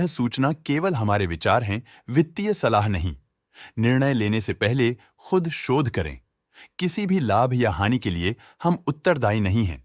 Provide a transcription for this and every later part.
सूचना केवल हमारे विचार हैं, वित्तीय सलाह नहीं। निर्णय लेने से पहले खुद शोध करें। किसी भी लाभ या हानि के लिए हम उत्तरदायी नहीं हैं।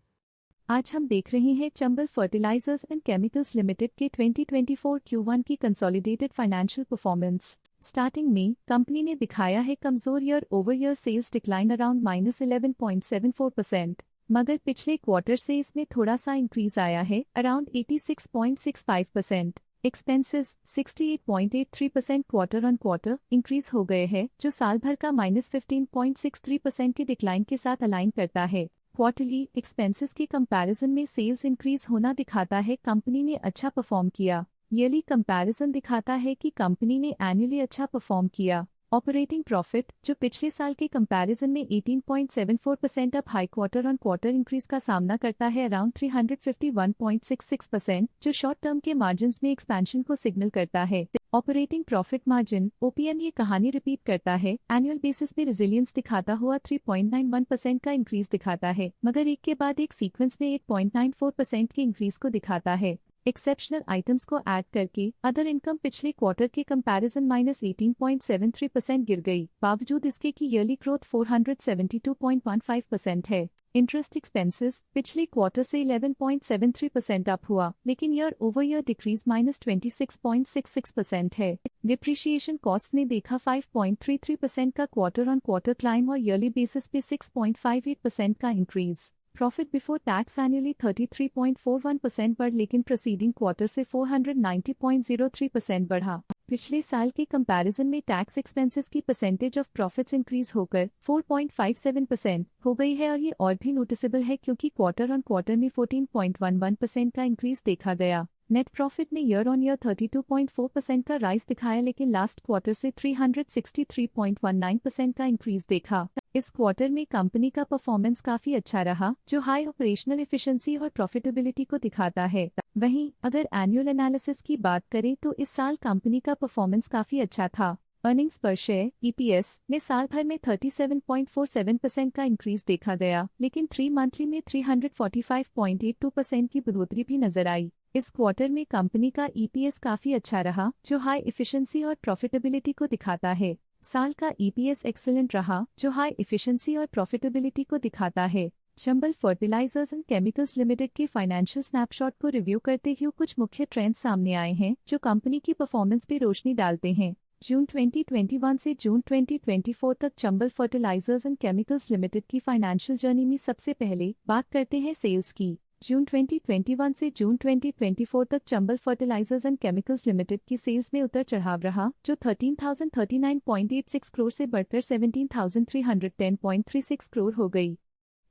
आज हम देख रहे हैं Chambal fertilisers and chemicals limited के 2024 Q1 की कंसोलिडेटेड फाइनेंशियल परफॉर्मेंस। स्टार्टिंग में कंपनी ने दिखाया है कमजोर year over year sales decline around -11.74%, मगर पिछले क्वार्टर से इसमें थोड़ा सा इंक्रीज आया है around 86.65%। Expenses 68.83% quarter on quarter increase हो गए हैं, जो साल भर का -15.63% के डिक्लाइन के साथ अलाइन करता है। क्वार्टरली एक्सपेंसेस के कंपैरिजन में सेल्स इंक्रीज होना दिखाता है कंपनी ने अच्छा परफॉर्म किया। ईयरली कंपैरिजन दिखाता है कि कंपनी ने एनुअली अच्छा परफॉर्म किया। ऑपरेटिंग प्रॉफिट, जो पिछले साल के कंपैरिजन में 18.74% up high quarter on quarter increase का सामना करता है अराउंड 351.66%, जो शॉर्ट टर्म के मार्जिन्स में एक्सपेंशन को सिग्नल करता है। ऑपरेटिंग प्रॉफिट मार्जिन OPM ये कहानी रिपीट करता है, एनुअल बेसिस में रेजिलियंस दिखाता हुआ 3.91% का इंक्रीज दिखाता है, मगर एक के बाद एक सीक्वेंस में 8.94% के इंक्रीज को दिखाता है। एक्सेप्शनल आइटम्स को ऐड करके अदर इनकम पिछले क्वार्टर के कंपैरिजन -18.73% गिर गई, बावजूद इसके कि ईयरली ग्रोथ 472.15% है। इंटरेस्ट एक्सपेंसेस पिछले क्वार्टर से 11.73% अप हुआ, लेकिन ईयर ओवर ईयर डिक्रीज -26.66% है। डिप्रिशिएशन कॉस्ट ने देखा 5.33% का क्वार्टर ऑन क्वार्टर क्लाइम और ईयरली बेसिस पे 6.58% का increase. Profit before tax annually 33.41% बढ़, लेकिन प्रीसीडिंग क्वार्टर से 490.03% बढ़ा। पिछले साल के कंपैरिजन में टैक्स एक्सपेंसेस की परसेंटेज ऑफ प्रॉफिट्स इंक्रीज होकर 4.57% हो गई है, और ये और भी नोटिसेबल है क्योंकि क्वार्टर ऑन क्वार्टर में 14.11% का इंक्रीज देखा गया। नेट प्रॉफिट ने ईयर ऑन ईयर 32.4% का राइज दिखाया, लेकिन लास्ट क्वार्टर से 363.19% का इंक्रीज देखा। इस क्वार्टर में कंपनी का परफॉर्मेंस काफी अच्छा रहा, जो हाई ऑपरेशनल एफिशिएंसी और प्रॉफिटेबिलिटी को दिखाता है। वहीं अगर एनुअल एनालिसिस की बात करें तो इस साल कंपनी का परफॉर्मेंस काफी अच्छा था। अर्निंग्स पर शेयर EPS में साल भर में 37.47% का इंक्रीज देखा गया, लेकिन 3 मंथली में 345.82% की बढ़ोतरी भी नजर आई। इस क्वार्टर में कंपनी का EPS काफी अच्छा रहा, जो हाई एफिशिएंसी और प्रॉफिटेबिलिटी को दिखाता है। साल का EPS एक्सीलेंट रहा, जो हाई एफिशिएंसी और प्रॉफिटेबिलिटी को दिखाता है। Chambal fertilisers and chemicals limited के फाइनेंशियल स्नैपशॉट को रिव्यू करते हुए कुछ मुख्य ट्रेंड्स सामने आए हैं, जो कंपनी की परफॉर्मेंस पर रोशनी डालते हैं। जून 2021 से जून 2024 तक Chambal fertilisers and chemicals limited की फाइनेंशियल जर्नी में सबसे पहले बात करते हैं सेल्स की। जून 2021 से जून 2024 तक Chambal fertilisers and chemicals limited की सेल्स में उतर चढ़ाव रहा, जो 13,039.86 करोड़ से बढ़कर 17,310.36 करोड़ हो गई।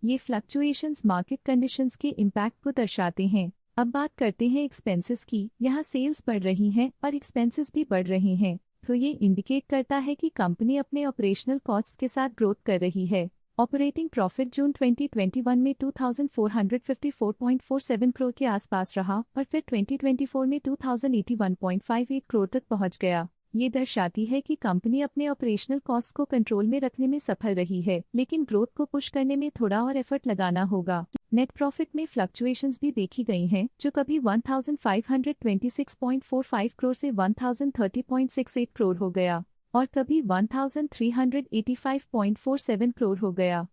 ये फ्लक्चुएशंस मार्केट कंडीशंस के इम्पैक्ट को दर्शाते हैं। अब बात करते हैं एक्सपेंसेस की। यहाँ सेल्स बढ़ रही हैं और एक्सपेंसेस भी बढ़ रहे हैं, तो ये इंडिकेट करता है कि कंपनी अपने ऑपरेशनल कॉस्ट के साथ ग्रोथ कर रही है। ऑपरेटिंग प्रॉफिट जून 2021 में 2,454.47 करोड़ के आसपास रहा और फिर 2024 में 2,081.58 करोड़ तक पहुंच गया। ये दर्शाती है कि कंपनी अपने ऑपरेशनल कॉस्ट को कंट्रोल में रखने में सफल रही है, लेकिन ग्रोथ को पुश करने में थोड़ा और एफर्ट लगाना होगा। नेट प्रॉफिट में फ्लक्चुएशंस भी देखी गई हैं, जो कभी 1,526.45 करोड़ से 1,030.68 करोड़ हो गया और कभी 1,385.47 करोड़ हो गया।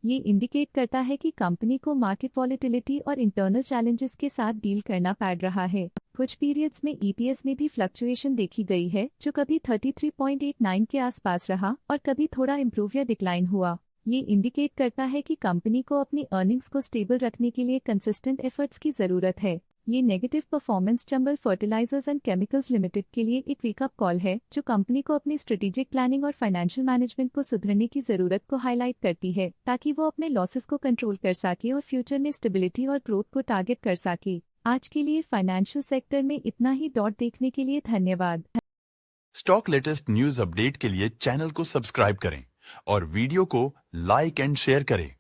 ये इंडिकेट करता है कि कंपनी को मार्केट वॉलेटिलिटी और इंटरनल चैलेंजेस के साथ डील करना पड़ रहा है। कुछ पीरियड्स में EPS में भी फ्लक्चुएशन देखी गई है, जो कभी 33.89 के आसपास रहा और कभी थोड़ा इम्प्रूव या डिक्लाइन हुआ। ये इंडिकेट करता है कि कंपनी को अपनी अर्निंग्स को स्टेबल रखने के लिए कंसिस्टेंट एफर्ट्स की जरूरत है। ये negative performance Chambal fertilisers and chemicals limited के लिए एक वेकअप कॉल है, जो कंपनी को अपनी स्ट्रेटेजिक प्लानिंग और फाइनेंशियल मैनेजमेंट को सुधरने की जरूरत को हाईलाइट करती है, ताकि वो अपने लॉसेस को कंट्रोल कर सके और फ्यूचर में स्टेबिलिटी और ग्रोथ को टारगेट कर सके। आज के लिए फाइनेंशियल सेक्टर में इतना ही। देखने के लिए धन्यवाद। स्टॉक लेटेस्ट न्यूज अपडेट के लिए चैनल को सब्सक्राइब करें और वीडियो को लाइक एंड शेयर करें।